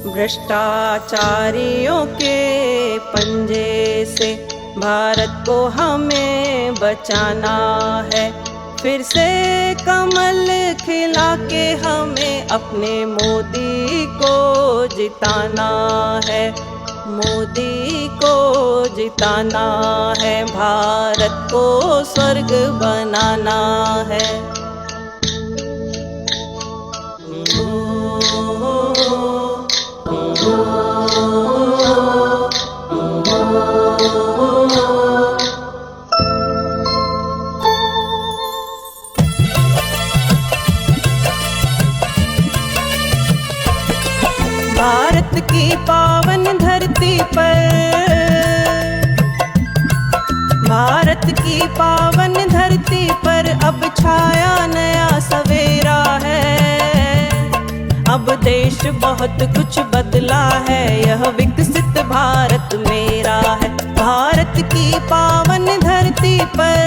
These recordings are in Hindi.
भ्रष्टाचारियों के पंजे से भारत को हमें बचाना है। फिर से कमल खिला के हमें अपने मोदी को जिताना है। मोदी को जिताना है, भारत को स्वर्ग बनाना है। भारत की पावन धरती पर, भारत की पावन धरती पर अब छाया नया सवेरा है। अब देश बहुत कुछ बदला है, यह विकसित भारत मेरा है। भारत की पावन धरती पर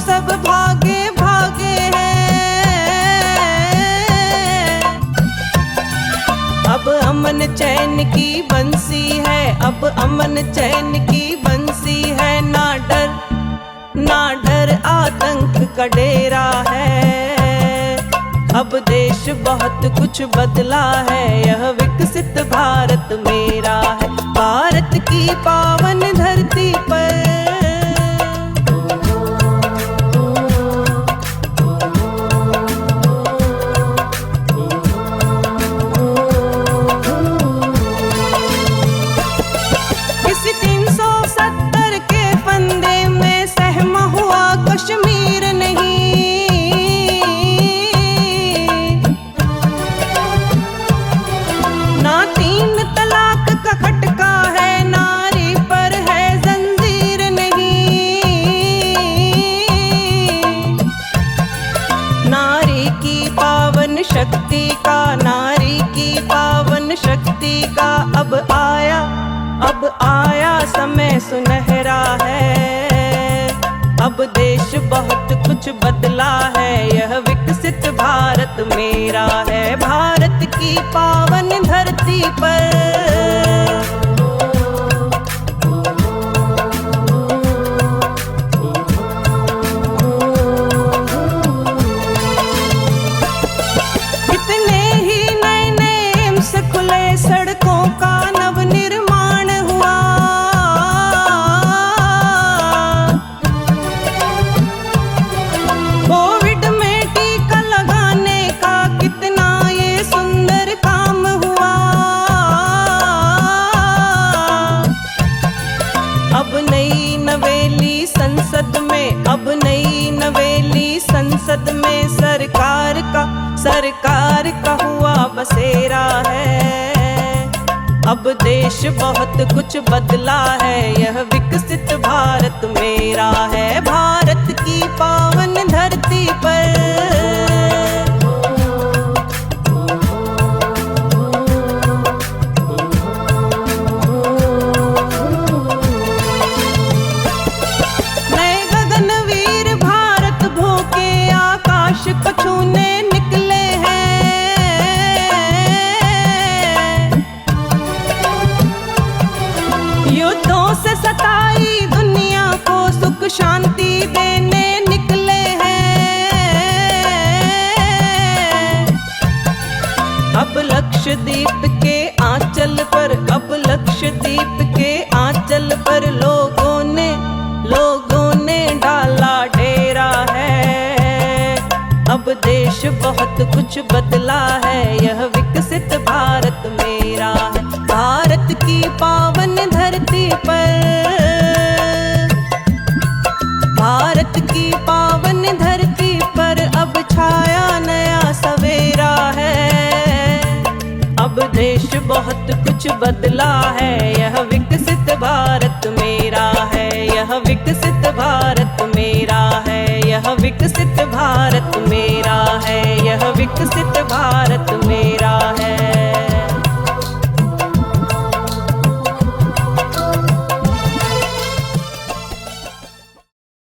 सब भागे भागे हैं। अब अमन चैन की बंसी है, अब अमन चैन की बंसी है। ना डर आतंक का डेरा है। अब देश बहुत कुछ बदला है, यह विकसित भारत मेरा है। भारत की पावन धरती पर कश्मीर नहीं, ना 3 तलाक का खटका है, नारी पर है जंजीर नहीं। नारी की पावन शक्ति का, नारी की पावन शक्ति का अब आया समय सुनहरा है। अब देश बहुत कुछ बदला है, यह विकसित भारत मेरा है। भारत की पावन धरती पर कितने ही नए नए एम्स खुले, सड़कों का नवनिर्माण हुआ। कोविड में टीका लगाने का कितना ये सुंदर काम हुआ। अब नई नवेली संसद में, अब नई नवेली संसद में सरकार का हुआ बसेरा है। अब देश बहुत कुछ बदला है, यह विकसित भारत मेरा है। भारत की पावन धरती पर नए गगनवीर भारत भोके आकाश को छूने निकले हैं। युद्धों से सताई दुनिया को सुख शांति देने निकले हैं। अब लक्षद्वीप के आंचल पर, अब लक्षद्वीप के आंचल पर लोगों ने डाला डेरा है। अब देश बहुत कुछ बदला है, यह विकसित भारत मेरा है। भारत की पावन धरती पर, भारत की पावन धरती पर अब छाया नया सवेरा है। अब देश बहुत बहुत कुछ बदला है, यह विकसित भारत मेरा है, यह विकसित भारत मेरा है, यह विकसित भारत मेरा है, यह विकसित भारत